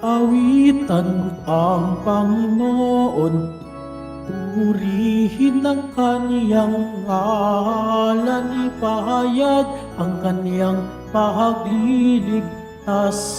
Awitan ang Panginoon, purihin ang kaniyang ngalan, ipahayag ang kaniyang pagliligtas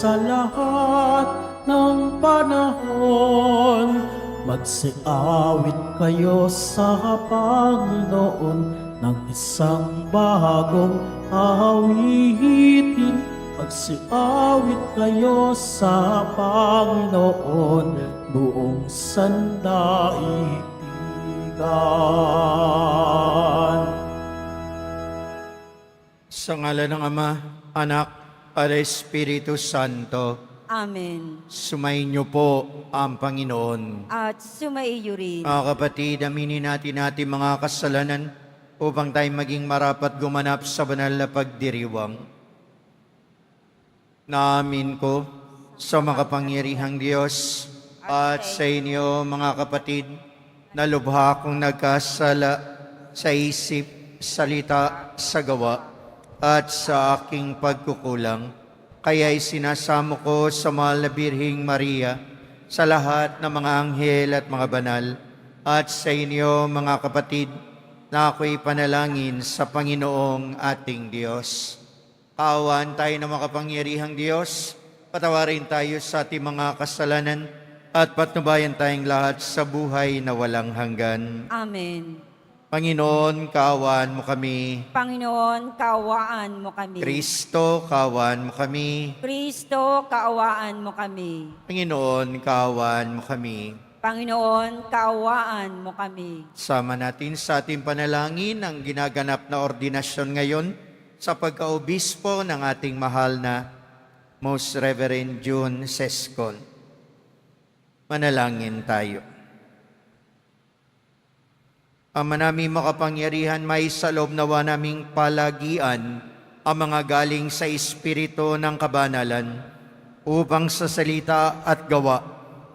sa lahat ng panahon. Magsiawit kayo sa Panginoon ng isang bagong awitin. Magsiawit kayo sa Panginoon, buong sandaigdigan. Sa ngalan ng Ama, Anak, at Espiritu Santo. Amen. Sumainyo po ang Panginoon. At sumaiyo rin. Mga kapatid, aminin natin mga kasalanan upang tayo maging marapat gumanap sa banal na pagdiriwang. Naamin ko sa makapangyarihang Diyos at sa inyo mga kapatid na lubha akong nagkasala sa isip, salita, sa gawa at sa aking pagkukulang. Kaya'y sinasamo ko sa mahal na Birheng Maria, sa lahat ng mga anghel at mga banal, at sa inyo mga kapatid na ako'y panalangin sa Panginoong ating Diyos. Kaawaan tayo ng makapangyarihang Diyos, patawarin tayo sa ating mga kasalanan, at patnubayan tayong lahat sa buhay na walang hanggan. Amen. Panginoon, kaawaan mo kami. Panginoon, kaawaan mo kami. Kristo, kaawaan mo kami. Kristo, kaawaan mo kami. Panginoon, kaawaan mo kami. Panginoon, kaawaan mo kami. Sama natin sa ating panalangin ang ginaganap na ordinasyon ngayon sa pagkaobispo ng ating mahal na Most Reverend June Sescon. Manalangin tayo. Ama naming makapangyarihan, may sa loob nawa naming palagian ang mga galing sa Espiritu ng kabanalan upang sa salita at gawa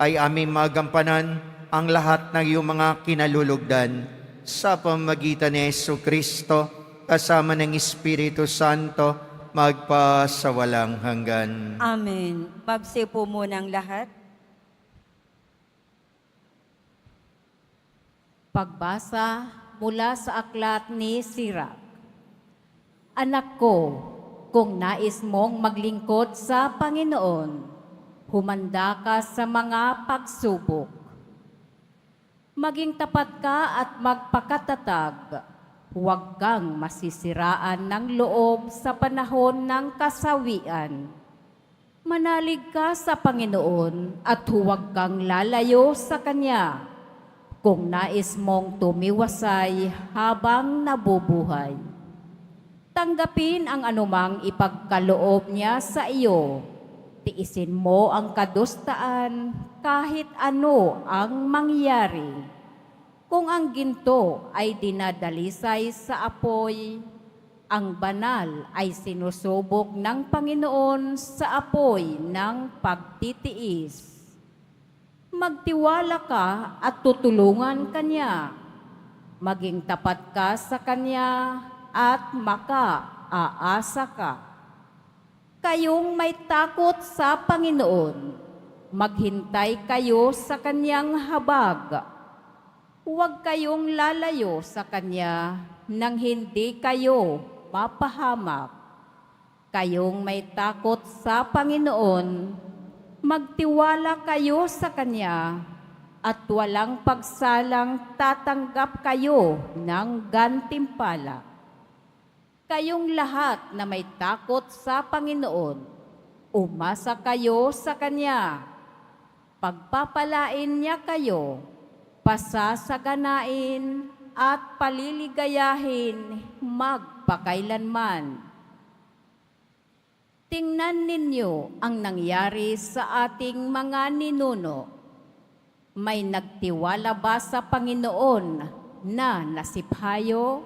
ay aming magampanan ang lahat ng iyong mga kinalulugdan sa pamamagitan ni Jesucristo kasama ng Espiritu Santo magpa sa walang hanggan. Amen. Magsipo muna ang lahat. Pagbasa mula sa aklat ni Sirach. Anak ko, kung nais mong maglingkod sa Panginoon, humanda ka sa mga pagsubok. Maging tapat ka at magpakatatag. Huwag kang masisiraan ng loob sa panahon ng kasawian. Manalig ka sa Panginoon at huwag kang lalayo sa Kanya kung nais mong tumiwasay habang nabubuhay. Tanggapin ang anumang ipagkaloob niya sa iyo. Tiisin mo ang kadustaan kahit ano ang mangyari. Kung ang ginto ay dinadalisay sa apoy, ang banal ay sinusubok ng Panginoon sa apoy ng pagtitiis. Magtiwala ka at tutulungan Kanya. Maging tapat ka sa Kanya at maka-aasa ka. Kayong may takot sa Panginoon, maghintay kayo sa Kanyang habag. Huwag kayong lalayo sa Kanya nang hindi kayo mapahamak. Kayong may takot sa Panginoon, magtiwala kayo sa Kanya at walang pagsalang tatanggap kayo ng gantimpala. Kayong lahat na may takot sa Panginoon, umasa kayo sa Kanya. Pagpapalain Niya kayo, pasasaganain at paliligayahin magpakailanman. Tingnan ninyo ang nangyari sa ating mga ninuno. May nagtiwala ba sa Panginoon na nasiphayo?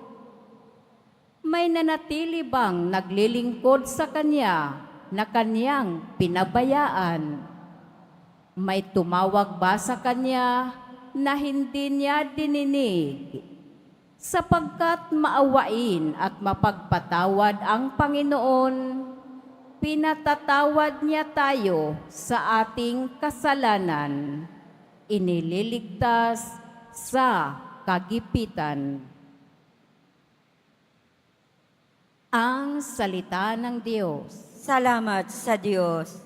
May nanatili bang naglilingkod sa Kanya na Kanyang pinabayaan? May tumawag ba sa Kanya na hindi Niya dininig? Sapagkat maawain at mapagpatawad ang Panginoon, pinatatawad niya tayo sa ating kasalanan, inililigtas sa kagipitan. Ang salita ng Diyos. Salamat sa Diyos.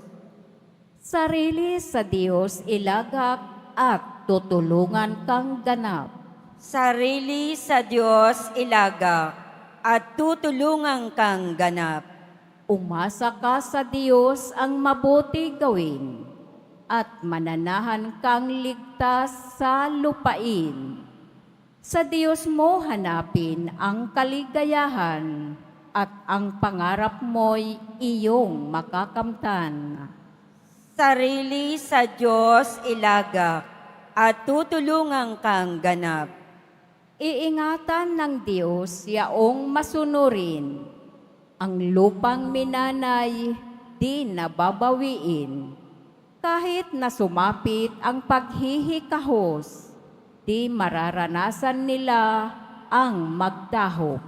Sarili sa Diyos ilagak at tutulungan kang ganap. Sarili sa Diyos ilagak at tutulungan kang ganap. Umasa ka sa Diyos ang mabuti gawin at mananahan kang ligtas sa lupain. Sa Diyos mo hanapin ang kaligayahan at ang pangarap mo'y iyong makakamtan. Sarili sa Diyos ilagak at tutulungan kang ganap. Iingatan ng Diyos yaong masunurin. Ang lupang minanay di nababawiin. Kahit na sumapit ang paghihikahos, di mararanasan nila ang magdahop.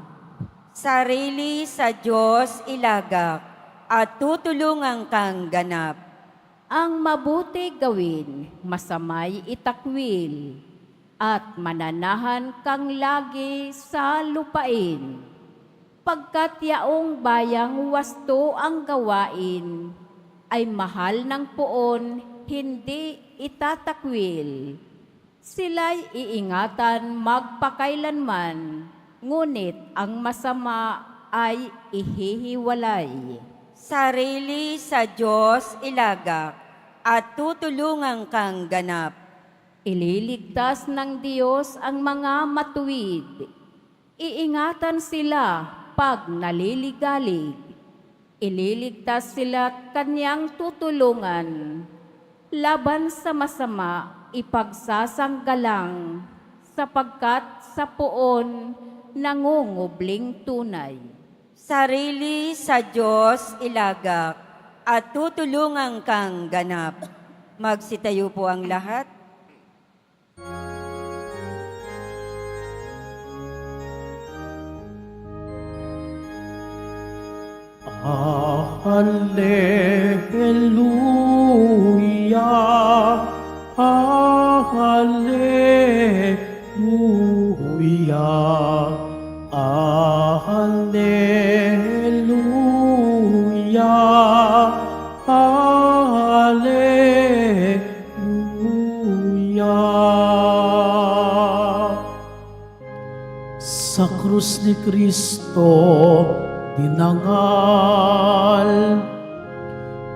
Sarili sa Diyos ilagak at tutulungan kang ganap. Ang mabuti gawin, masamay itakwil, at mananahan kang lagi sa lupain. Pagkat yaong bayang wasto ang gawain, ay mahal ng poon, hindi itatakwil. Sila'y iingatan magpakailanman, ngunit ang masama ay ihihiwalay. Sarili sa Diyos ilagak at tutulungan kang ganap. Ililigtas ng Diyos ang mga matuwid. Iingatan sila pag naliligalig. Ililigtas sila kanyang tutulungan. Laban sa masama, ipagsasanggalang, sapagkat sa poon nangungubling tunay. Sarili sa Diyos ilagak at tutulungan kang ganap. Magsitayo po ang lahat. Hallelujah, Hallelujah, Hallelujah, Hallelujah. Sa krus ni Kristo, dinangal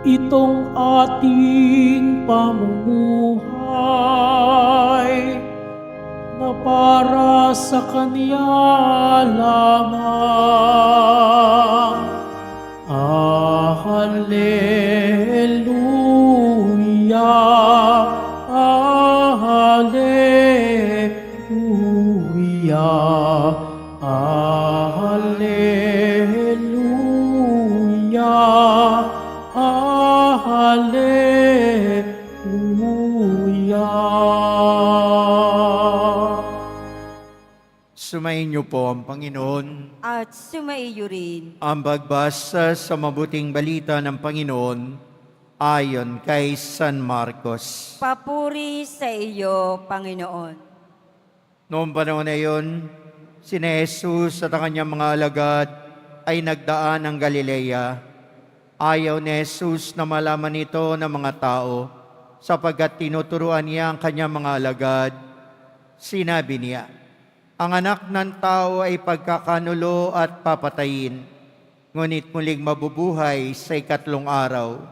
itong ating pamumuhay na para sa Kanya lamang. Hallelujah, Hallelujah, Hallelujah, Hallelujah. Sumayin niyo po ang Panginoon. At sumaiyo rin. Ang pagbasa sa mabuting balita ng Panginoon ayon kay San Marcos. Papuri sa iyo, Panginoon. Noong panahon na iyon, sina Jesus at ang kanyang mga alagad ay nagdaan ng Galilea. Ayaw ni Jesus na malaman ito ng mga tao sapagkat tinuturuan niya ang kanyang mga alagad. Sinabi niya, ang anak ng tao ay pagkakanulo at papatayin, ngunit muling mabubuhay sa ikatlong araw.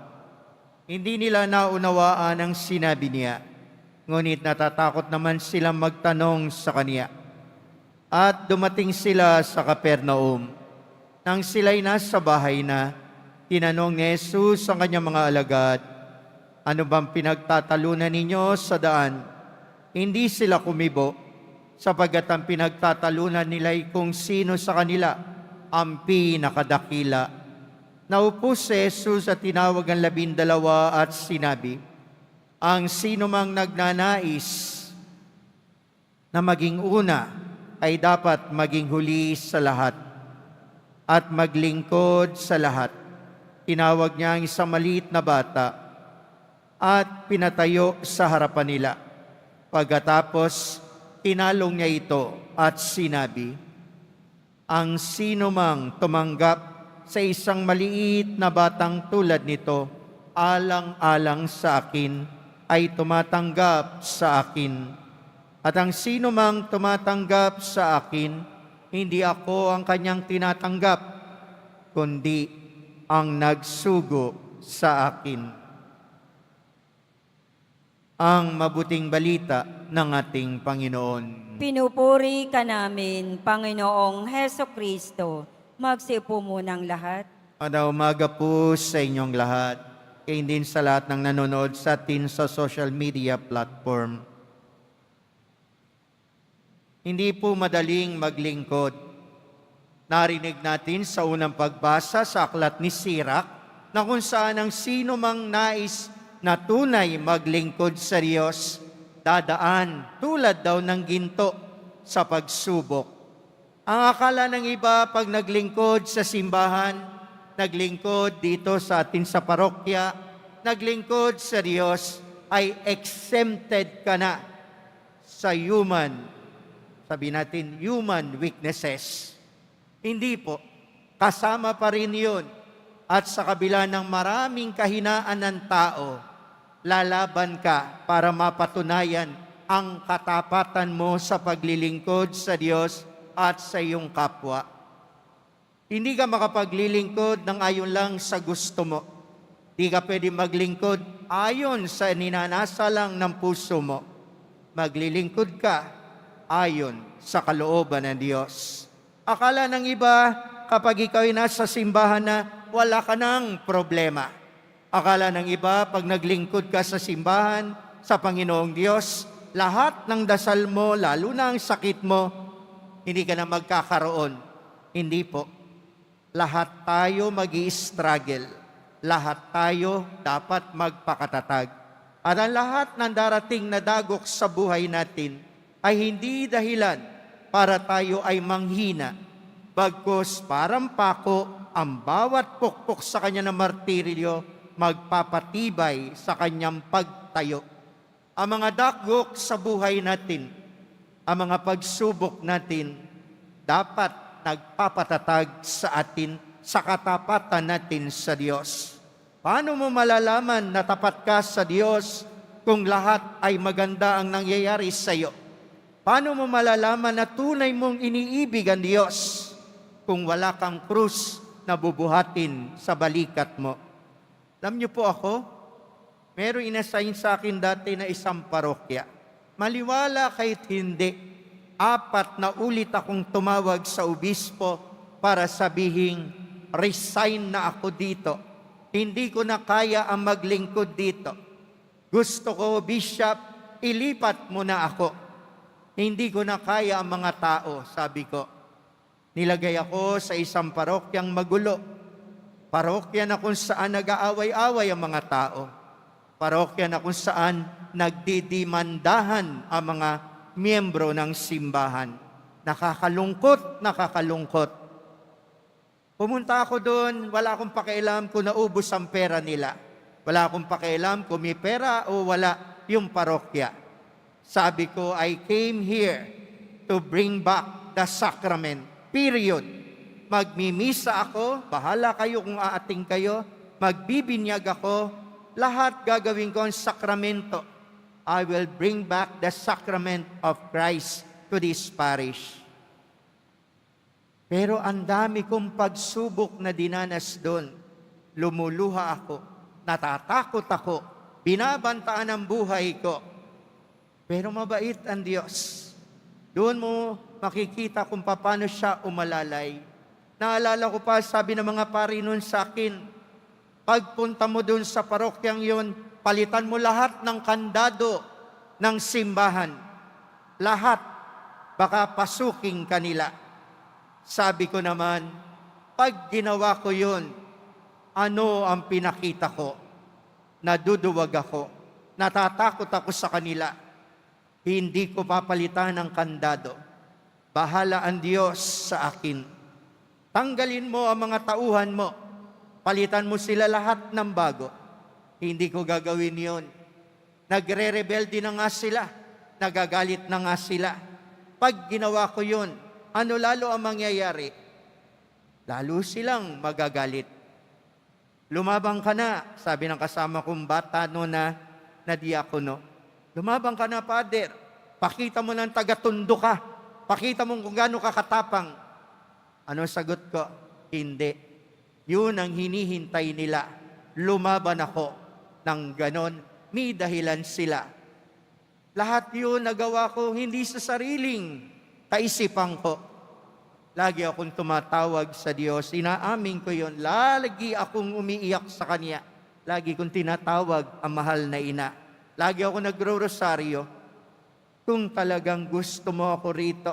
Hindi nila naunawaan ang sinabi niya, ngunit natatakot naman silang magtanong sa kanya. At dumating sila sa Capernaum. Nang sila'y nasa bahay na, tinanong ni Jesus ang kanyang mga alagad, ano bang pinagtatalunan ninyo sa daan? Hindi sila kumibo, sapagkat ang pinagtatalunan nila ay kung sino sa kanila ang pinakadakila. Naupo si Jesus at tinawag ang 12 at sinabi, ang sino mang nagnanais na maging una ay dapat maging huli sa lahat at maglingkod sa lahat. tinawag niya ang isang maliit na bata at pinatayo sa harapan nila. Pagkatapos, tinalong niya ito at sinabi, "Ang sino mang tumanggap sa isang maliit na batang tulad nito, alang-alang sa akin, ay tumatanggap sa akin. At ang sino mang tumatanggap sa akin, hindi ako ang kanyang tinatanggap, kundi ang nagsugo sa akin." Ang mabuting balita ng ating Panginoon. Pinupuri ka namin, Panginoong Heso Kristo. Magsiupo munang lahat. Ada umaga po sa inyong lahat, kaya din sa lahat ng nanonood sa atin sa social media platform. Hindi po madaling maglingkod. Narinig natin sa unang pagbasa sa aklat ni Sirach na kung saan ang sino mang nais na tunay maglingkod sa Diyos, dadaan tulad daw ng ginto sa pagsubok. Ang akala ng iba pag naglingkod sa simbahan, naglingkod dito sa atin sa parokya, naglingkod sa Diyos, ay exempted ka na sa human weaknesses. Hindi po. Kasama pa rin yun. At sa kabila ng maraming kahinaan ng tao, lalaban ka para mapatunayan ang katapatan mo sa paglilingkod sa Diyos at sa iyong kapwa. Hindi ka makapaglilingkod ng ayon lang sa gusto mo. Hindi ka pwede maglingkod ayon sa ninanasa lang ng puso mo. Maglilingkod ka ayon sa kalooban ng Diyos. Akala ng iba, kapag ikaw ay nasa simbahan na, wala ka ng problema. Akala ng iba, pag naglingkod ka sa simbahan, sa Panginoong Diyos, lahat ng dasal mo, lalo na ang sakit mo, hindi ka na magkakaroon. Hindi po. Lahat tayo mag-i-struggle. Lahat tayo dapat magpakatatag. At ang lahat ng darating na dagok sa buhay natin ay hindi dahilan para tayo ay manghina. Bagkus parang pako ang bawat pukpok sa kanya na martirilyo, magpapatibay sa kanyang pagtayo. Ang mga dagok sa buhay natin, ang mga pagsubok natin, dapat nagpapatatag sa atin, sa katapatan natin sa Diyos. Paano mo malalaman na tapat ka sa Diyos kung lahat ay maganda ang nangyayari sa iyo? Paano mo malalaman na tunay mong iniibig ang Diyos kung wala kang krus na bubuhatin sa balikat mo? Alam niyo po ako, meron inassign sa akin dati na isang parokya. Maliwala kahit hindi, 4 na ulit akong tumawag sa obispo para sabihing, resign na ako dito. Hindi ko na kaya ang maglingkod dito. Gusto ko, Bishop, ilipat mo na ako. Hindi ko na kaya ang mga tao, sabi ko. Nilagay ako sa isang parokyang magulo. Parokya na kung saan nag-aaway-away ang mga tao. Parokya na kung saan nagdidimandahan ang mga miyembro ng simbahan. Nakakalungkot, nakakalungkot. Pumunta ako doon, wala akong pakialam kung naubos ang pera nila. Wala akong pakialam kung may pera o wala yung parokya. Sabi ko, I came here to bring back the sacrament. Period. Magmimisa ako, bahala kayo kung aating kayo, magbibinyag ako, lahat gagawin ko ang sakramento. I will bring back the sacrament of Christ to this parish. Pero ang dami kong pagsubok na dinanas doon. Lumuluha ako, natatakot ako, binabantaan ang buhay ko. Pero mabait ang Diyos. Doon mo makikita kung paano siya umalalay. Naalala ko pa, sabi ng mga pari nun sa akin, pagpunta mo dun sa parokyang yun, palitan mo lahat ng kandado ng simbahan. Lahat, baka pasuking kanila. Sabi ko naman, pag ginawa ko yun, ano ang pinakita ko? Naduduwag ako, natatakot ako sa kanila. Hindi ko papalitan ng kandado. Bahala ang Diyos sa akin. Tanggalin mo ang mga tauhan mo. Palitan mo sila lahat ng bago. Hindi ko gagawin yon. Nagre-rebelde na nga sila. Nagagalit na nga sila. Pag ginawa ko yon, ano lalo ang mangyayari? Lalo silang magagalit. Lumabang ka na, sabi ng kasama kong bata no na diakono. Lumabang ka na, Father. Pakita mo ng tagatundo ka. Pakita mo kung gaano ka katapang. Ano sagot ko? Hindi. Yun ang hinihintay nila. Lumaban ako ng ganon. May dahilan sila. Lahat yun nagawa ko hindi sa sariling kaisipan ko. Lagi akong tumatawag sa Diyos. Inaamin ko yun. Lagi akong umiiyak sa Kanya. Lagi kong tinatawag ang mahal na ina. Lagi ako nagro-rosaryo. Kung talagang gusto mo ako rito,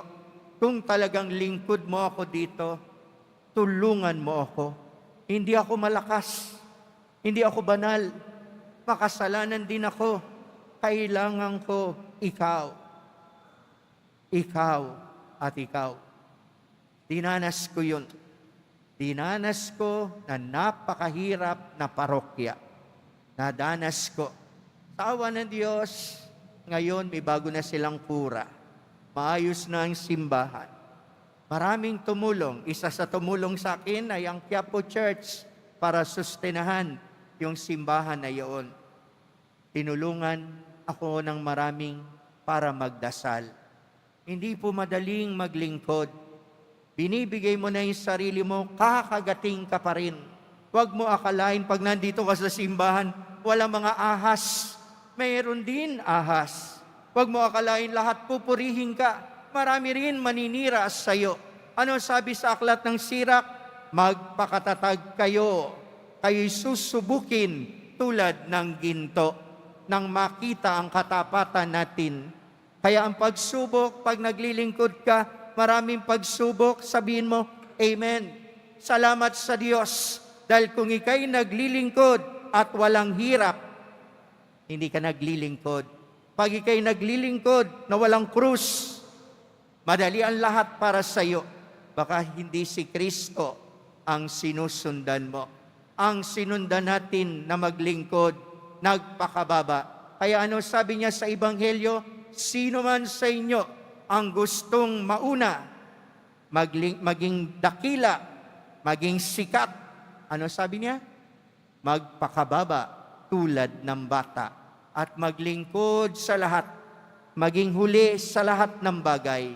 kung talagang lingkod mo ako dito, tulungan mo ako. Hindi ako malakas. Hindi ako banal. Makasalanan din ako. Kailangan ko ikaw. Ikaw at ikaw. Dinanas ko yun. Dinanas ko na napakahirap na parokya. Nadanas ko. Sa awa ng Diyos, ngayon may bago na silang pura. Maayos na ang simbahan. Maraming tumulong. Isa sa tumulong sa akin ay ang Quiapo Church para sustenahan yung simbahan na iyon. Tinulungan ako ng maraming para magdasal. Hindi po madaling maglingkod. Binibigay mo na yung sarili mo, kakagating ka pa rin. Huwag mo akalain pag nandito ka sa simbahan, walang mga ahas. Mayroon din ahas. Huwag mo akalain lahat pupurihin ka. Marami rin maninira sa iyo. Ano sabi sa aklat ng Sirak? Magpakatatag kayo. Kayo'y susubukin tulad ng ginto nang makita ang katapatan natin. Kaya ang pagsubok, pag naglilingkod ka, maraming pagsubok, sabihin mo, Amen. Salamat sa Diyos. Dahil kung ika'y naglilingkod at walang hirap, hindi ka naglilingkod. Pag ika'y naglilingkod na walang krus, madali ang lahat para sa iyo. Baka hindi si Kristo ang sinusundan mo. Ang sinundan natin na maglingkod, nagpakababa. Kaya ano sabi niya sa Ebanghelyo? Sino man sa inyo ang gustong mauna, maging dakila, maging sikat. Ano sabi niya? Magpakababa tulad ng bata at maglingkod sa lahat, maging huli sa lahat ng bagay.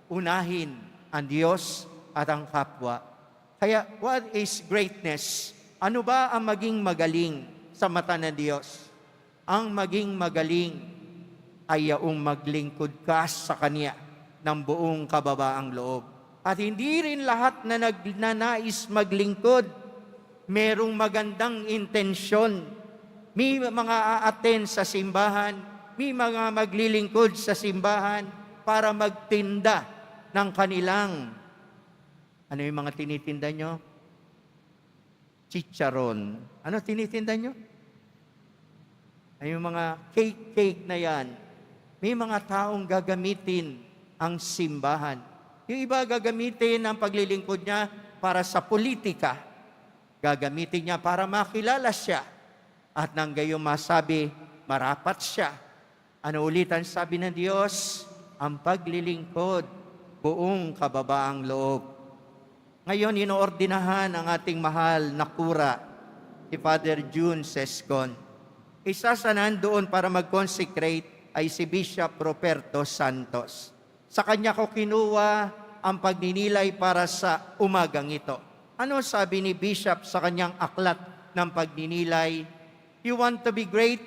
Unahin ang Diyos at ang kapwa. Kaya what is greatness? Ano ba ang maging magaling sa mata ng Diyos? Ang maging magaling ay yaong maglingkod ka sa Kanya ng buong kababaang loob. At hindi rin lahat na nagnanais maglingkod, merong magandang intensyon. May mga aaten sa simbahan, may mga maglilingkod sa simbahan para magtinda ng kanilang, ano yung mga tinitinda nyo? Chicharon. Ano tinitinda nyo? Ay yung mga cake na yan. May mga taong gagamitin ang simbahan. Yung iba gagamitin ang paglilingkod niya para sa politika. Gagamitin niya para makilala siya. At nang gayon masabi, marapat siya. Ano ulitan sabi ng Diyos? Ang paglilingkod, buong kababaang loob. Ngayon, inoordinahan ang ating mahal na kura, si Father June Sescon. Isa sa nandoon para mag-consecrate ay si Bishop Roberto Santos. Sa kanya ko kinuha ang pagninilay para sa umagang ito. Ano sabi ni Bishop sa kanyang aklat ng pagninilay? You want to be great?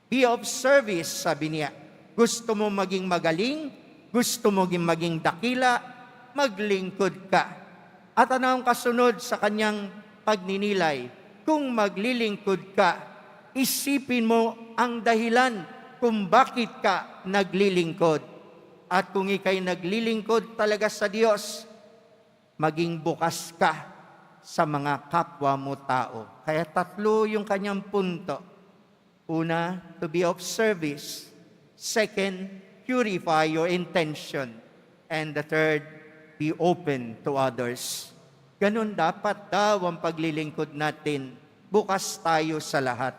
Be of service, sabi niya. Gusto mo maging magaling? Gusto mo maging dakila? Maglingkod ka. At ano ang kasunod sa kanyang pagninilay? Kung maglilingkod ka, isipin mo ang dahilan kung bakit ka naglilingkod. At kung ika'y naglilingkod talaga sa Diyos, maging bukas ka sa mga kapwa mo tao. Kaya tatlo yung kanyang punto. Una, to be of service. Second, purify your intention. And the third, be open to others. Ganon dapat daw ang paglilingkod natin. Bukas tayo sa lahat.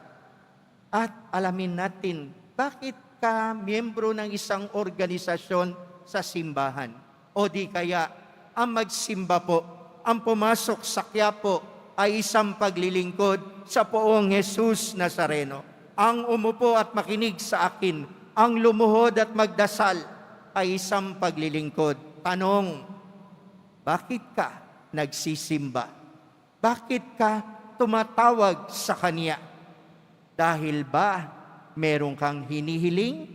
At alamin natin, bakit ka miyembro ng isang organisasyon sa simbahan? O di kaya, ang magsimba po, ang pumasok sa Quiapo ay isang paglilingkod sa Poong Jesus Nazareno. Ang umupo at makinig sa akin, ang lumuhod at magdasal ay isang paglilingkod. Tanong, bakit ka nagsisimba? Bakit ka tumatawag sa Kanya? Dahil ba meron kang hinihiling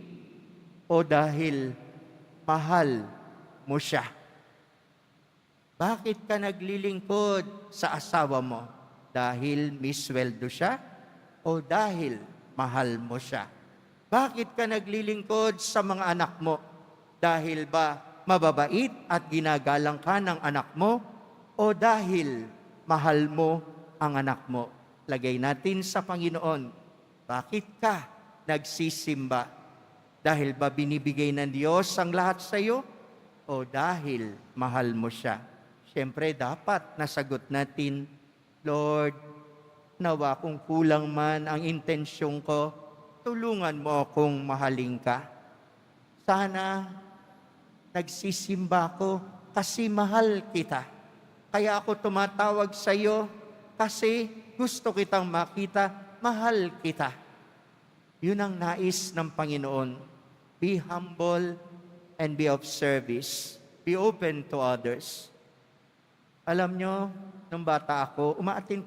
o dahil mahal mo siya? Bakit ka naglilingkod sa asawa mo? Dahil misweldo siya o dahil mahal mo siya? Bakit ka naglilingkod sa mga anak mo? Dahil ba mababait at ginagalang ka ng anak mo o dahil mahal mo ang anak mo? Lagay natin sa Panginoon. Bakit ka nagsisimba? Dahil ba binibigay ng Diyos ang lahat sa iyo? O dahil mahal mo siya? Siyempre, dapat nasagot natin, Lord, nawa kung kulang man ang intensyon ko, tulungan mo akong mahalin ka. Sana nagsisimba ko kasi mahal kita. Kaya ako tumatawag sa iyo kasi gusto kitang makita, mahal kita. Yun ang nais ng Panginoon. Be humble and be of service. Be open to others. Alam nyo, nung bata ako, umaatin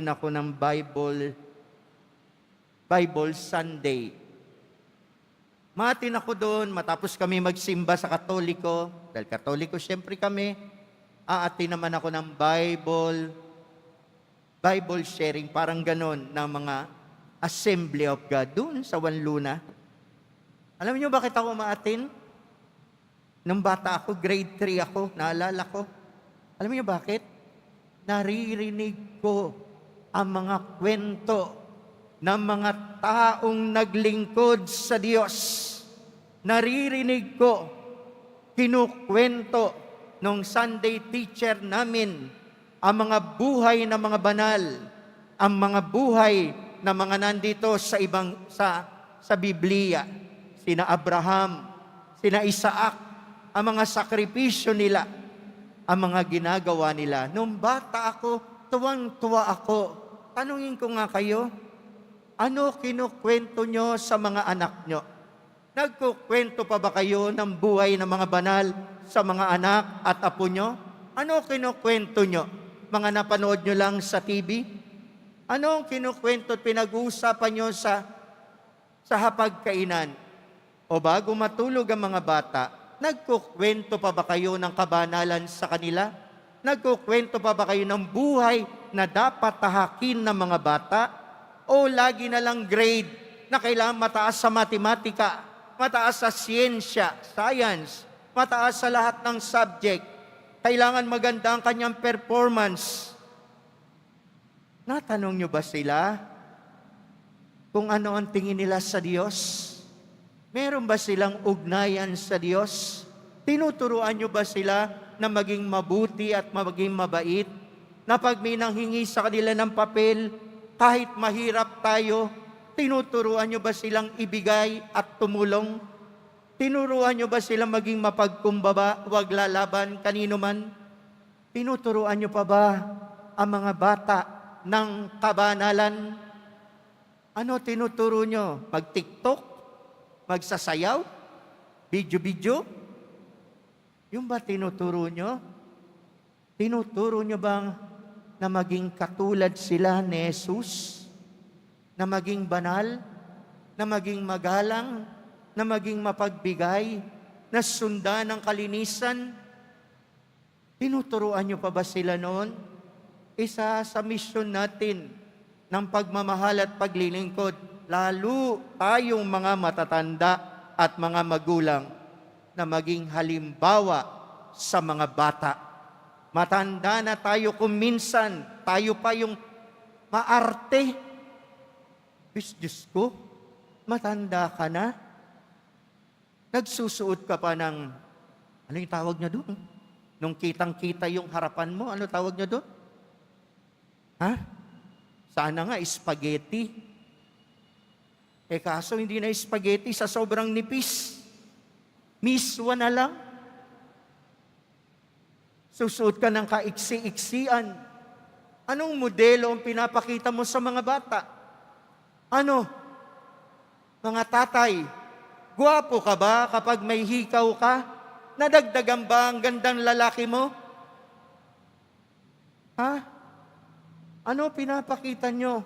ako ng Bible Sunday. Maatin ako doon, matapos kami magsimba sa Katoliko. Dahil Katoliko, syempre kami. Aatin naman ako ng Bible sharing, parang ganon, ng mga Assembly of God, doon sa Wanluna. Alam niyo bakit ako maatin? Nung bata ako, grade 3 ako, naalala ko. Alam niyo bakit? Naririnig ko ang mga kwento ng mga taong naglingkod sa Diyos. Naririnig ko, kinukwento nung Sunday teacher namin ang mga buhay ng mga banal, ang mga buhay na mga nandito sa Biblia, sina Abraham, sina Isaac, ang mga sakripisyo nila, ang mga ginagawa nila. Nung bata ako, tuwang-tuwa ako. Tanungin ko nga kayo, ano kinukwento nyo sa mga anak nyo? Nagkukwento pa ba kayo ng buhay ng mga banal sa mga anak at apo nyo? Ano kinukwento nyo? Mga napanood nyo lang sa TV? Anong kinukwento at pinag-uusapan nyo sa hapagkainan? O bago matulog ang mga bata, nagkukwento pa ba kayo ng kabanalan sa kanila? Nagkukwento pa ba kayo ng buhay na dapat tahakin ng mga bata? O lagi na lang grade na kailangan mataas sa matematika, mataas sa siyensya, science, mataas sa lahat ng subject, kailangan maganda ang kanyang performance? Natanong nyo ba sila kung ano ang tingin nila sa Diyos? Meron ba silang ugnayan sa Diyos? Tinuturuan nyo ba sila na maging mabuti at maging mabait? Na pag may nanghingi sa kanila ng papel, kahit mahirap tayo, tinuturuan nyo ba silang ibigay at tumulong? Tinuruan nyo ba silang maging mapagkumbaba, huwag lalaban kanino man? Tinuturuan nyo pa ba ang mga bata ng kabanalan? Ano tinuturo nyo? Mag-TikTok? Magsasayaw? Video-video? Yung ba tinuturo nyo? Tinuturo nyo bang na maging katulad sila ni Jesus? Na maging banal? Na maging magalang? Na maging mapagbigay? Na sundan ang kalinisan? Tinuturuan nyo pa ba sila noon? Isa sa misyon natin ng pagmamahal at paglilingkod, lalo tayong mga matatanda at mga magulang na maging halimbawa sa mga bata. Matanda na tayo kung minsan, tayo pa yung maarte. Diyos ko, matanda ka na? Nagsusuot ka pa ng, ano yung tawag niya doon? Nung kitang-kita yung harapan mo, ano tawag nyo doon? Ha? Sana nga, spaghetti. Kaso hindi na spaghetti sa sobrang nipis. Miswa na lang. Susuot ka ng kaiksi-iksian. Anong modelo ang pinapakita mo sa mga bata? Ano? Mga tatay, gwapo ka ba kapag may hikaw ka? Nadagdagan ba ang gandang lalaki mo? Ha? Ano pinapakita nyo?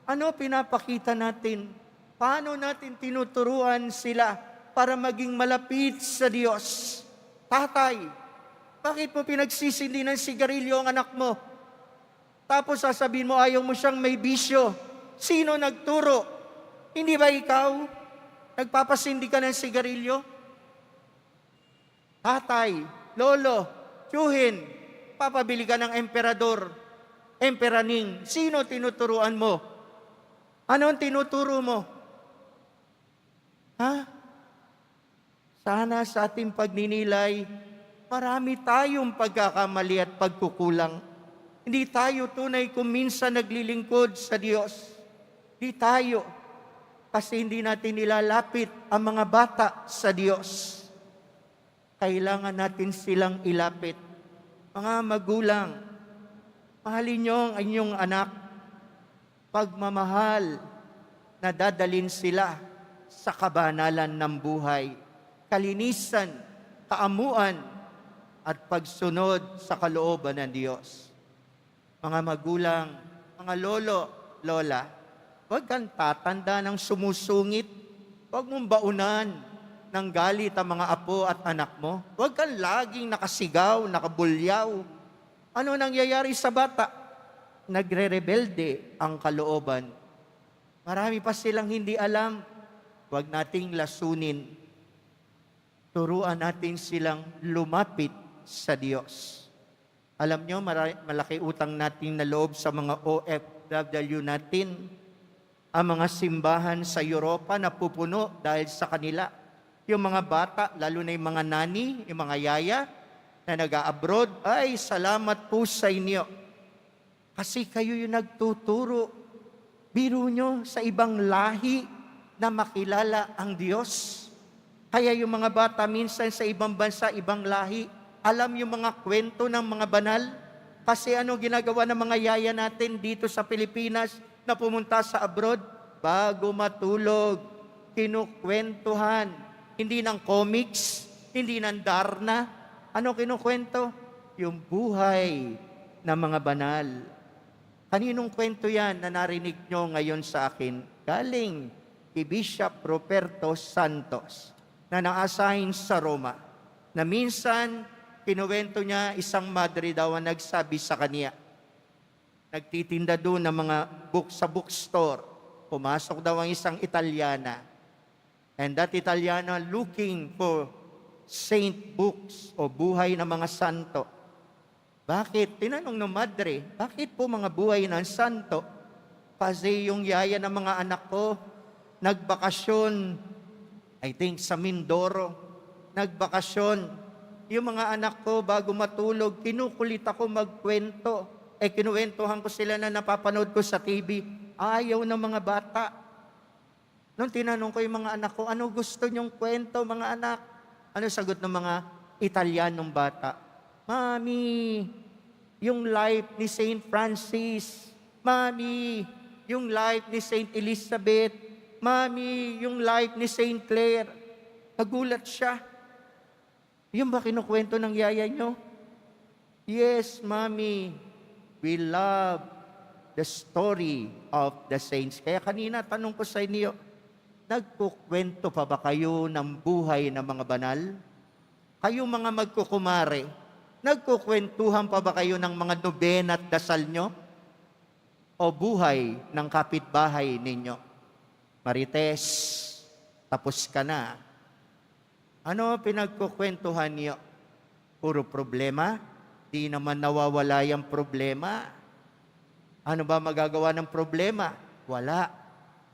Ano pinapakita natin? Paano natin tinuturuan sila para maging malapit sa Diyos? Tatay, bakit mo pinagsisindi ng sigarilyo ang anak mo? Tapos sasabihin mo ayaw mo siyang may bisyo. Sino nagturo? Hindi ba ikaw? Nagpapasindi ka ng sigarilyo? Tatay, lolo, tiyuhin, papabili ka ng emperador, emperaning. Sino tinuturuan mo? Ano ang tinuturo mo? Ha? Sana sa ating pagninilay, marami tayong pagkakamali at pagkukulang. Hindi tayo tunay kung minsan naglilingkod sa Diyos. Hindi tayo. Kasi hindi natin nilalapit ang mga bata sa Diyos. Kailangan natin silang ilapit. Mga magulang, mahalin niyo ang inyong anak. Pagmamahal na dadalin sila sa kabanalan ng buhay. Kalinisan, kaamuan, at pagsunod sa kalooban ng Diyos. Mga magulang, mga lolo, lola, huwag kang tatanda ng sumusungit. Huwag mong baunan ng galit ang mga apo at anak mo. Huwag kang laging nakasigaw, nakabulyaw. Ano nangyayari sa bata? Nagre-rebelde ang kalooban. Marami pa silang hindi alam. Huwag nating lasunin. Turuan natin silang lumapit sa Diyos. Alam nyo, malaki utang natin na loob sa mga OFW natin. Ang mga simbahan sa Europa na pupuno dahil sa kanila. Yung mga bata, lalo na yung mga nani, yung mga yaya na nag-a-abroad, ay salamat po sa inyo. Kasi kayo yung nagtuturo. Biro nyo sa ibang lahi na makilala ang Diyos. Kaya yung mga bata minsan sa ibang bansa, ibang lahi, alam yung mga kwento ng mga banal. Kasi ano ginagawa ng mga yaya natin dito sa Pilipinas na pumunta sa abroad? Bago matulog, kinukwentuhan. Hindi ng comics, hindi ng Darna. Ano kinukwento? Yung buhay ng mga banal. Kaninong kwento yan na narinig nyo ngayon sa akin? Galing kay Bishop Ruperto Santos na naasahin sa Roma. Na minsan, kinuwento niya isang madre daw ang nagsabi sa kanya. Nagtitinda doon ng mga book sa bookstore. Pumasok daw ang isang Italyana. And that Italiana looking for saint books o buhay ng mga santo. Bakit? Tinanong ng madre, bakit po mga buhay ng santo? Kasi yung yaya ng mga anak ko, nagbakasyon, I think sa Mindoro, nagbakasyon. Yung mga anak ko, bago matulog, kinukulit ako magkwento. Kinuwentuhan ko sila na napapanood ko sa TV. Ayaw ng mga bata. Nung tinanong ko yung mga anak ko, ano gusto nyong kwento, mga anak? Ano sagot ng mga Italianong bata? Mami, yung life ni Saint Francis. Mami, yung life ni Saint Elizabeth. Mami, yung life ni Saint Clare. Nagulat siya. Yung ba kinukwento ng yaya nyo? Yes, Mami, we love the story of the saints. Kaya kanina, tanong ko sa inyo, nagkukwento pa ba kayo ng buhay ng mga banal? Kayo mga magkukumare, nagkukwentuhan pa ba kayo ng mga nobena at dasal nyo? O buhay ng kapitbahay ninyo? Marites, tapos ka na. Ano pinagkukwentuhan niyo? Puro problema? Di naman nawawala yung problema. Ano ba magagawa ng problema? Wala.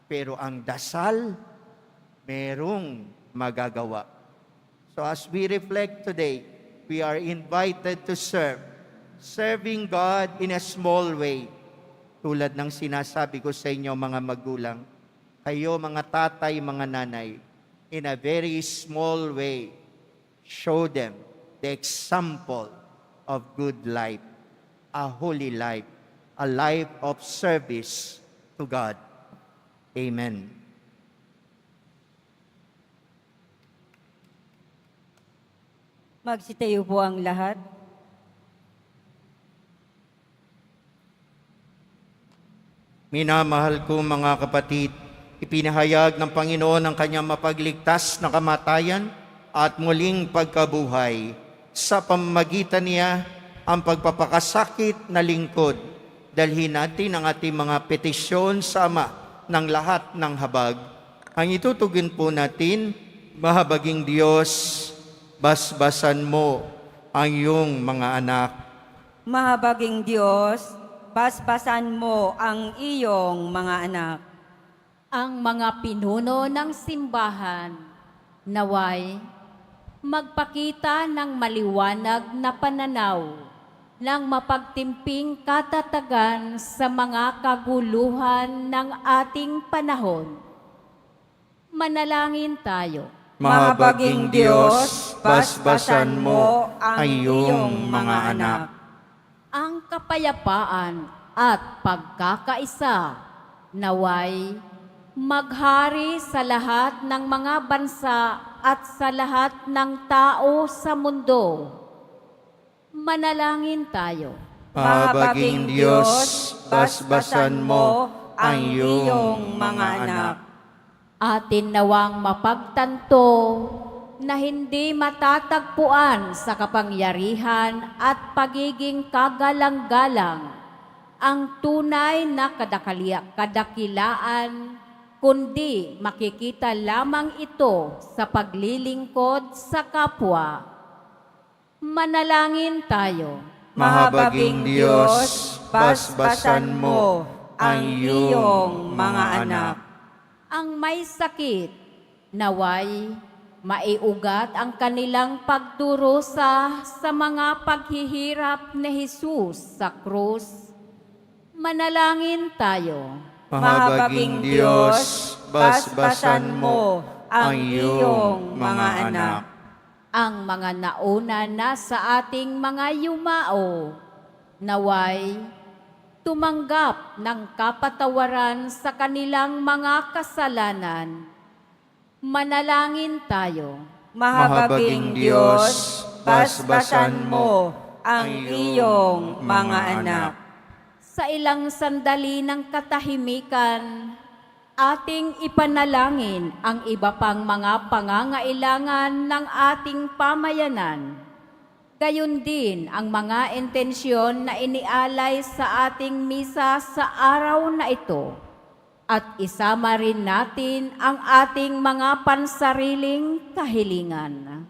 Pero ang dasal, merong magagawa. So as we reflect today, we are invited to serve. Serving God in a small way. Tulad ng sinasabi ko sa inyo mga magulang, kayo mga tatay, mga nanay, in a very small way, show them the example of good life, a holy life, a life of service to God. Amen. Magsitayo po ang lahat. Minamahal ko mga kapatid, ipinahayag ng Panginoon ang kanyang mapagligtas na kamatayan at muling pagkabuhay. Sa pamamagitan niya, ang pagpapakasakit na lingkod. Dalhin natin ang ating mga petisyon sa Ama ng lahat ng habag. Ang itutugin po natin, mahabaging Diyos, basbasan mo ang iyong mga anak. Mahabaging Diyos, basbasan mo ang iyong mga anak. Ang mga pinuno ng simbahan, naway magpakita ng maliwanag na pananaw ng mapagtimping katatagan sa mga kaguluhan ng ating panahon. Manalangin tayo. Mahabaging Diyos, basbasan mo ang iyong mga anak. Ang kapayapaan at pagkakaisa naway maghari sa lahat ng mga bansa at sa lahat ng tao sa mundo. Manalangin tayo. Mahabaging Diyos, basbasan mo ang iyong mga anak. Atin nawang mapagtanto na hindi matatagpuan sa kapangyarihan at pagiging kagalang-galang ang tunay na kadakilaan, kundi makikita lamang ito sa paglilingkod sa kapwa. Manalangin tayo. Mahabaging Diyos, basbasan mo ang iyong mga anak. Ang may sakit, naway maiugat ang kanilang pagdurusa sa mga paghihirap ni Jesus sa krus. Manalangin tayo. Mahabaging Diyos, basbasan mo ang iyong mga anak. Ang mga nauna na sa ating mga yumao, naway tumanggap ng kapatawaran sa kanilang mga kasalanan. Manalangin tayo. Mahabaging Diyos, basbasan mo ang iyong mga anak. Sa ilang sandali ng katahimikan, ating ipanalangin ang iba pang mga pangangailangan ng ating pamayanan. Gayon din ang mga intensyon na inialay sa ating misa sa araw na ito. At isama rin natin ang ating mga pansariling kahilingan.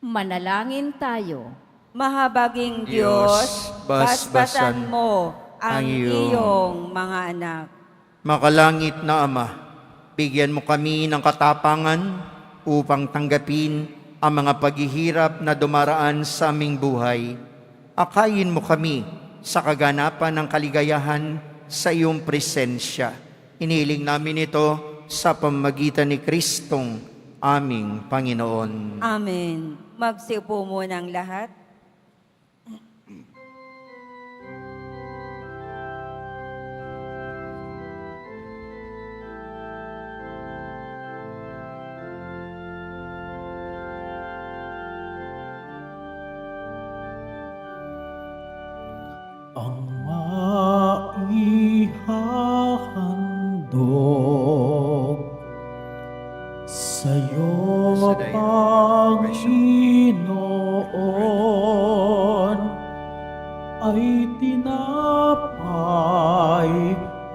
Manalangin tayo. Mahabaging Diyos, basbasan mo ang iyong mga anak. Makalangit na Ama, bigyan mo kami ng katapangan upang tanggapin ang mga paghihirap na dumaraan sa aming buhay. Akayin mo kami sa kaganapan ng kaligayahan sa iyong presensya. Inihiling namin ito sa pamamagitan ni Kristong aming Panginoon. Amen. Magsiupo muna ang lahat. Ang maihahandog sa'yo, Panginoon, ay tinapay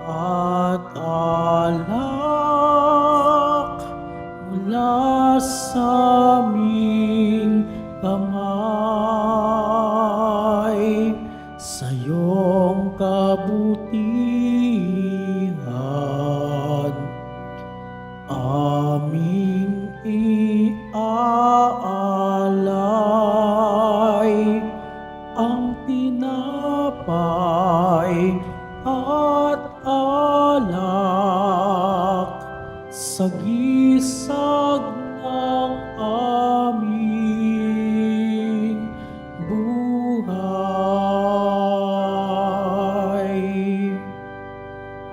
at alak mula sa aming kamay. Sa iyong kabutihan tinapay at alak sa gisag ng aming buhay.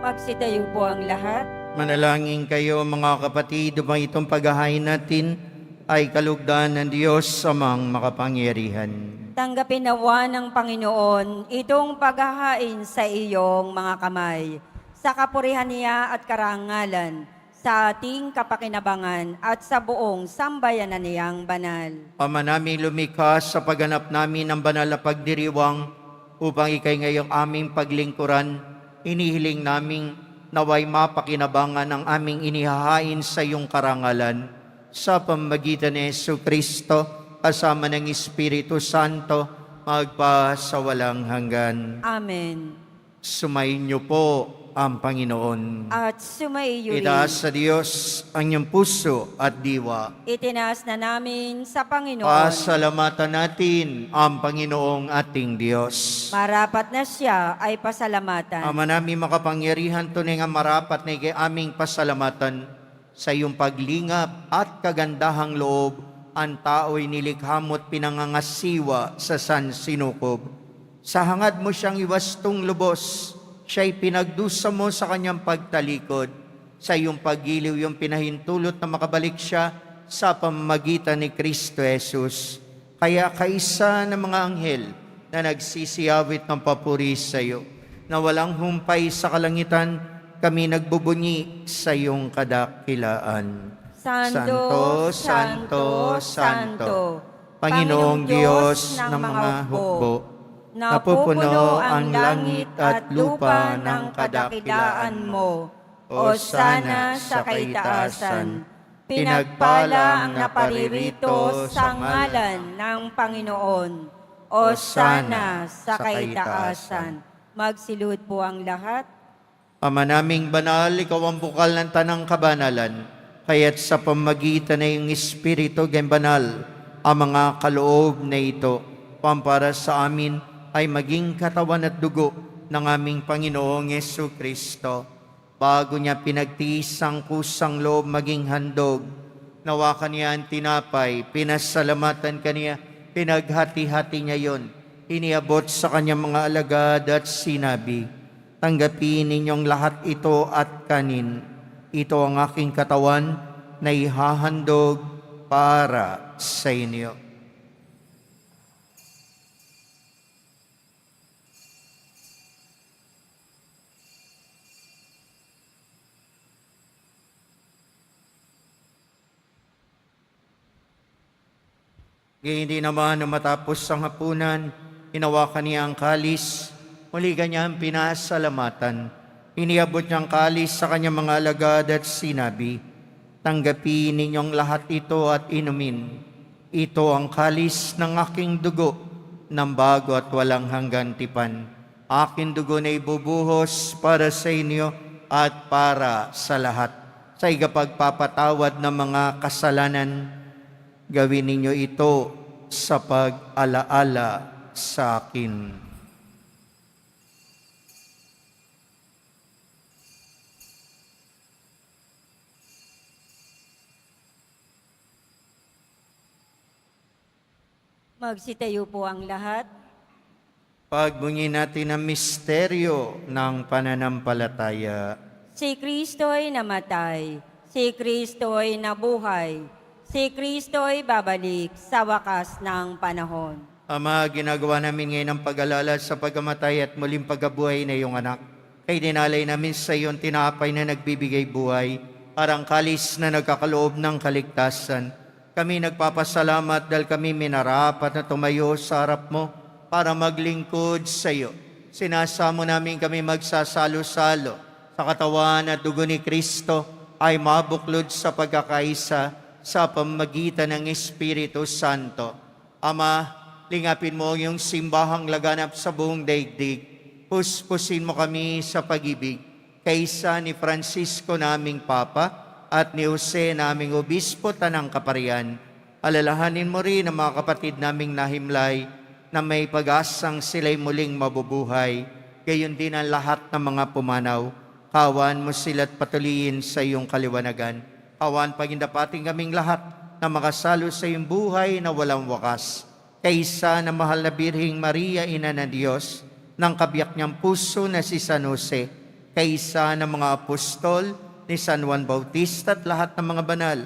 Magsitayo po ang lahat. Manalangin kayo mga kapatid, upang itong paghahain natin ay kalugdan ng Diyos amang makapangyarihan. Tanggapin nawa ng Panginoon itong paghahain sa iyong mga kamay, sa kapurihan niya at karangalan, sa ating kapakinabangan at sa buong sambayanan niyang banal. Ama namin lumikha, sa pagganap namin ng banal na pagdiriwang upang ikay ngayong aming paglingkuran, inihiling naming naway mapakinabangan ang aming inihahain sa iyong karangalan sa pamamagitan ni Jesucristo kasama ng Espiritu Santo magpa sa walang hanggan. Amen. Sumayin niyo po ang Panginoon. At sumaiyo rin. Itaas sa Diyos ang iyong puso at diwa. Itinaas na namin sa Panginoon. Pasalamatan natin ang Panginoong ating Diyos. Marapat na siya ay pasalamatan. Ama namin makapangyarihan, tunay nga marapat na ikay aming pasalamatan sa iyong paglingap at kagandahang loob. Ang tao'y nilikha mo't pinangangasiwa sa sansinukob. Sa hangad mo siyang iwastong lubos, siya'y pinagdusa mo sa kanyang pagtalikod. Sa iyong paggiliw yung pinahintulot na makabalik siya sa pamamagitan ni Kristo Jesus. Kaya kaisa ng mga anghel na nagsisiyawit ng papuri sa iyo, na walang humpay sa kalangitan, kami nagbubunyi sa iyong kadakilaan. Santo, Santo, Santo, Panginoong Diyos ng mga hukbo, napupuno ang langit at lupa ng kadakilaan mo. Hosana sa kaitaasan. Pinagpala ang naparirito sa ngalan ng Panginoon. Hosana sa kaitaasan. Magsilud po ang lahat. Ama naming banal, ikaw ang bukal ng tanang kabanalan, kaya't sa pamagitan na iyong Espiritu gayong banal, ang mga kaloob na ito, pampara sa amin ay maging katawan at dugo ng aming Panginoong Jesucristo. Bago niya pinagtiis ang kusang loob maging handog, nawa kaniya ang tinapay, pinasalamatan kaniya, pinaghati-hati niya yon, iniabot sa kanyang mga alagad at sinabi, tanggapin ninyong lahat ito at kanin. Ito ang aking katawan na ihahandog para sa inyo. Gayun din naman nung matapos ang hapunan, hinawakan niya ang kalis, muli kanyang pinasalamatan. Iniabot niyang kalis sa kanyang mga alagad at sinabi, tanggapin ninyong lahat ito at inumin. Ito ang kalis ng aking dugo, ng bago at walang hanggang tipan. Aking dugo na ibubuhos para sa inyo at para sa lahat. Sa igapagpapatawad ng mga kasalanan, gawin ninyo ito sa pag-alaala sa akin. Magsitayo po ang lahat. Pagbunyi natin ang misteryo ng pananampalataya. Si Kristo'y namatay, si Kristo'y nabuhay, si Kristo'y babalik sa wakas ng panahon. Ama, ginagawa namin ngayon ang pag-alala sa pagkamatay at muling pagkabuhay na iyong anak. Kay dinalay namin sa iyong tinapay na nagbibigay buhay, parang kalis na nagkakaloob ng kaligtasan. Kami nagpapasalamat dahil kami minarapat na tumayo sa harap mo para maglingkod sa iyo. Sinasamo namin kami magsasalo-salo sa katawan at dugo ni Kristo ay mabuklod sa pagkakaisa sa pamamagitan ng Espiritu Santo. Ama, lingapin mo yung simbahang laganap sa buong daigdig. Puspusin mo kami sa pag-ibig kaysa ni Francisco naming Papa at ni Jose naming Obispo Tanang Kaparian. Alalahanin mo rin ang mga kapatid naming nahimlay na may pag-asang sila'y muling mabubuhay. Gayon din ang lahat ng mga pumanaw. Kawan mo sila't patuloyin sa iyong kaliwanagan. Kawan pagindapating kaming lahat na makasalo sa iyong buhay na walang wakas. Kaysa na mahal na Birheng Maria, Ina ng Diyos, ng kabiyak niyang puso na si San Jose, kaysa ng mga apostol ni San Juan Bautista at lahat ng mga banal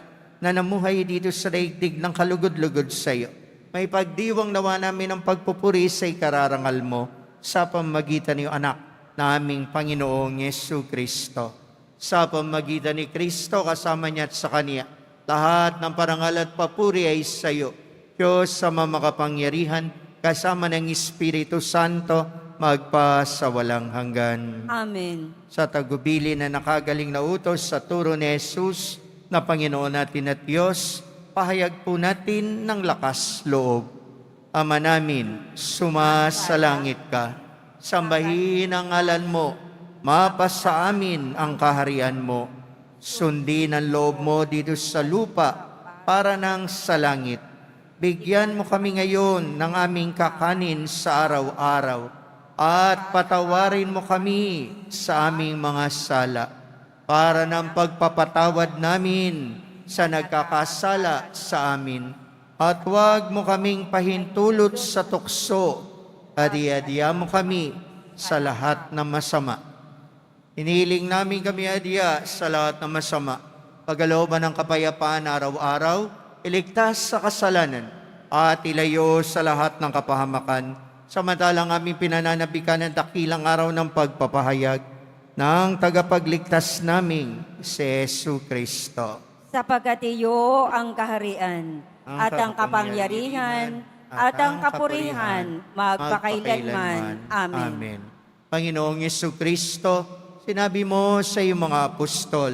na namuhay dito sa daigdig ng kalugod-lugod sa iyo. May pagdiwang nawa namin ang pagpupuri sa ikararangal mo sa pamamagitan ng iyong anak na aming Panginoong Yesu Kristo. Sa pamamagitan ni Kristo kasama niya at sa Kanya, lahat ng parangal at papuri ay sa iyo. Diyos sa makapangyarihan, kasama ng Espiritu Santo, magpa sa walang hanggan. Amen. Sa tagubili na nakagaling na utos sa turo ni Jesus na Panginoon natin at Diyos, pahayag po natin ng lakas loob. Ama namin, sumasalangit ka. Sambahin ang ngalan mo. Mapasa amin ang kaharian mo. Sundin ang loob mo dito sa lupa para nang sa langit. Bigyan mo kami ngayon ng aming kakanin sa araw-araw at patawarin mo kami sa aming mga sala para ng pagpapatawad namin sa nagkakasala sa amin. At huwag mo kaming pahintulot sa tukso at iadya mo kami sa lahat ng masama. Iniling namin kami adya sa lahat ng masama. Pagalooban ng kapayapaan araw-araw, iligtas sa kasalanan at ilayo sa lahat ng kapahamakan. Samantalang aming pinananabikan ng dakilang araw ng pagpapahayag ng tagapagligtas naming si Yesu Kristo. Sapagkat iyo ang kaharian, at ang kapangyarihan, at ang kapurihan, magpakailanman. Amen. Panginoong Yesu Kristo, sinabi mo sa iyong mga apostol,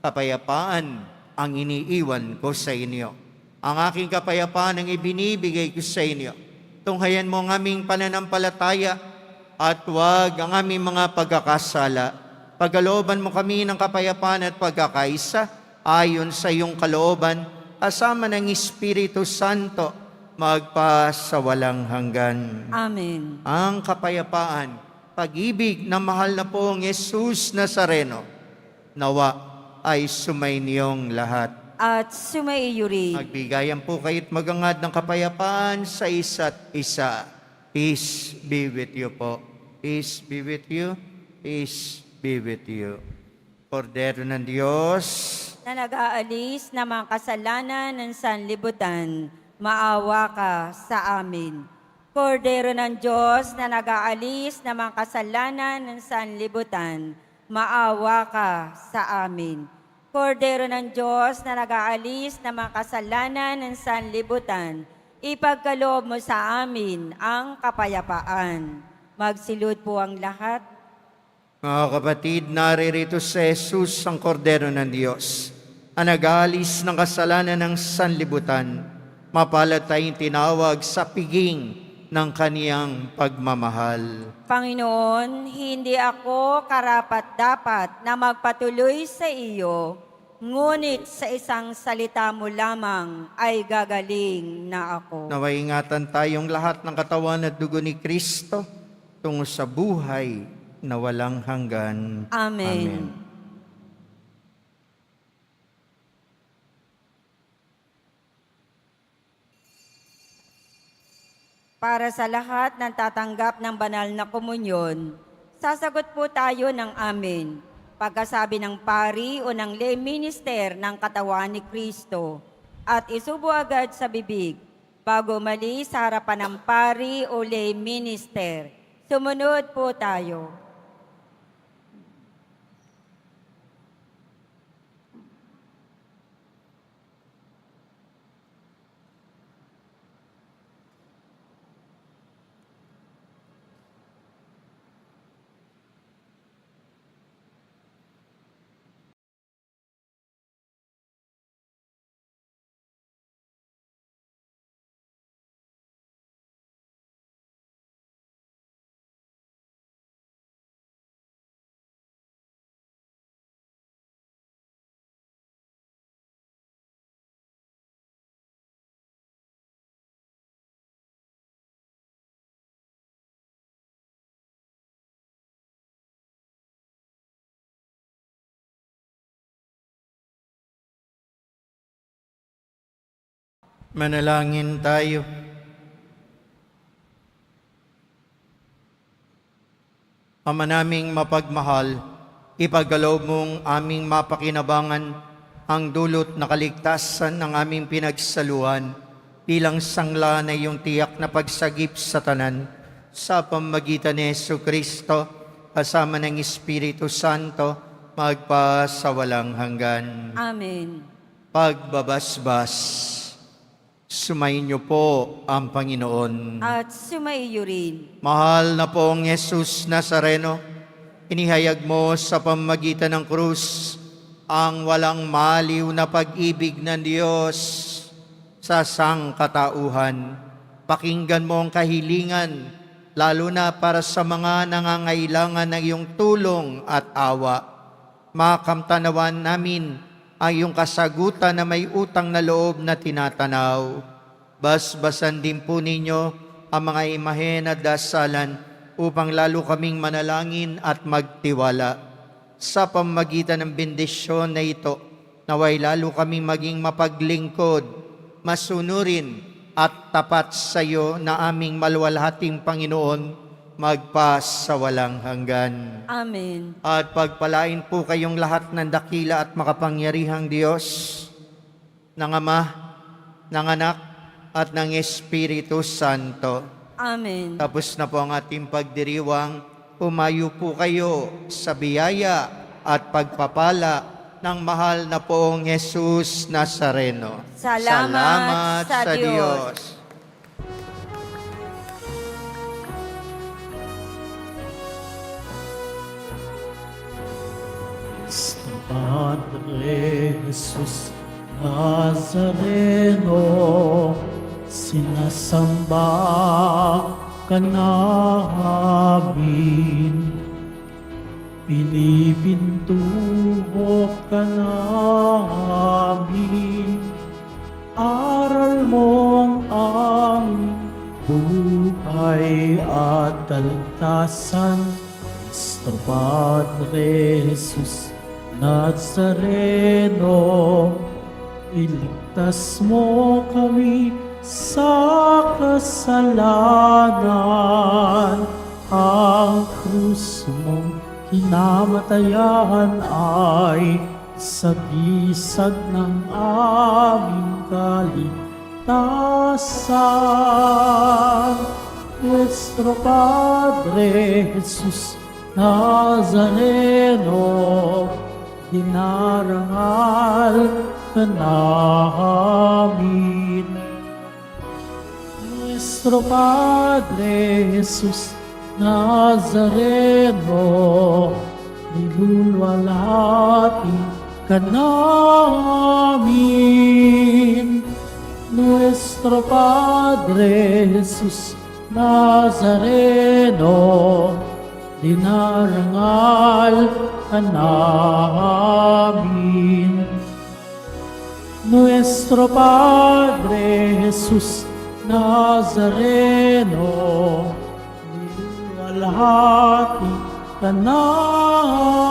kapayapaan ang iniiwan ko sa inyo. Ang aking kapayapaan ang ibinibigay ko sa inyo. Tunghayan mo ang aming pananampalataya at huwag ang aming mga pagkakasala. Pagalooban mo kami ng kapayapaan at pagkakaisa ayon sa iyong kalooban, kasama ng Espiritu Santo, magpa sa walang hanggan. Amen. Ang kapayapaan, pag-ibig na mahal na pong Jesus Nazareno, nawa ay sumainiyong lahat. At sumaiyo rin. Magbigayan po kayo't magangad ng kapayapaan sa isa't isa. Peace be with you po. Peace be with you. Peace be with you. Kordero ng Diyos, Na nag-aalis ng mga kasalanan ng sanlibutan, maawa ka sa amin. Kordero ng Diyos na nag-aalis ng mga kasalanan ng sanlibutan, maawa ka sa amin. Kordero ng Diyos na nag-aalis ng mga kasalanan ng sanlibutan, ipagkaloob mo sa amin ang kapayapaan. Magsilud po ang lahat. mga kapatid, naririto sa Jesus ang Kordero ng Diyos, ang nag-aalis ng kasalanan ng sanlibutan. Mapalad tayong tinawag sa piging ng kaniyang pagmamahal. Panginoon, hindi ako karapat-dapat na magpatuloy sa iyo, ngunit sa isang salita mo lamang ay gagaling na ako. Naway ingatan tayong lahat ng katawan at dugo ni Kristo tungo sa buhay na walang hanggan. Amen. Para sa lahat ng tatanggap ng banal na komunyon, sasagot po tayo ng amen. Pagkasabi ng pari o ng lay minister ng katawan ni Kristo at isubo agad sa bibig bago mali sa harapan ng pari o lay minister. Sumunod po tayo. Manalangin tayo. Ama naming mapagmahal, ipagkaloob mong aming mapakinabangan ang dulot na kaligtasan ng aming pinagsaluhan bilang sangla na iyong tiyak na pagsagip sa tanan sa pamamagitan ni Jesucristo kasama ng Espiritu Santo magpasawalang hanggan. Amen. Pagbabasbas, sumainyo po ang Panginoon. At sumaiyo rin. Mahal na pong Jesus Nazareno, inihayag mo sa pamamagitan ng krus ang walang maliw na pag-ibig ng Diyos sa sangkatauhan. Pakinggan mo ang kahilingan, lalo na para sa mga nangangailangan ng iyong tulong at awa. Makamtanawan namin ang iyong kasagutan na may utang na loob na tinatanaw. Basbasan din po ninyo ang mga imahe na dasalan upang lalo kaming manalangin at magtiwala. Sa pamamagitan ng bendisyon na ito, naway lalo kaming maging mapaglingkod, masunurin at tapat sa iyo na aming maluwalhating Panginoon magpasawalang hanggan. Amen. At pagpalain po kayong lahat ng dakila at makapangyarihang Diyos, ng Ama, ng Anak, at ng Espiritu Santo. Amen. Tapos na po ang ating pagdiriwang, umayo po kayo sa biyaya at pagpapala ng mahal na poong Jesus Nazareno. Salamat sa Diyos. Cristo Padre Jesus Nazareno, sinasamba ka namin, pinipintuho ka namin, aral mong aming buhay at kaligtasan. Cristo Padre Jesus Nazareno, iligtas mo kami sa kasalanan. Ang krus mong kinamatayan ay sagisag ng aming kaligtasan. Nuestro Padre Jesus Nazareno, dinarangal ka namin. Nuestro Padre Jesus Nazareno, nilulwalhati ka namin. Nuestro Padre Jesus Nazareno, dinarangal ka namin. Nuestro Padre Jesus Nazareno, niluwalhati ka namin.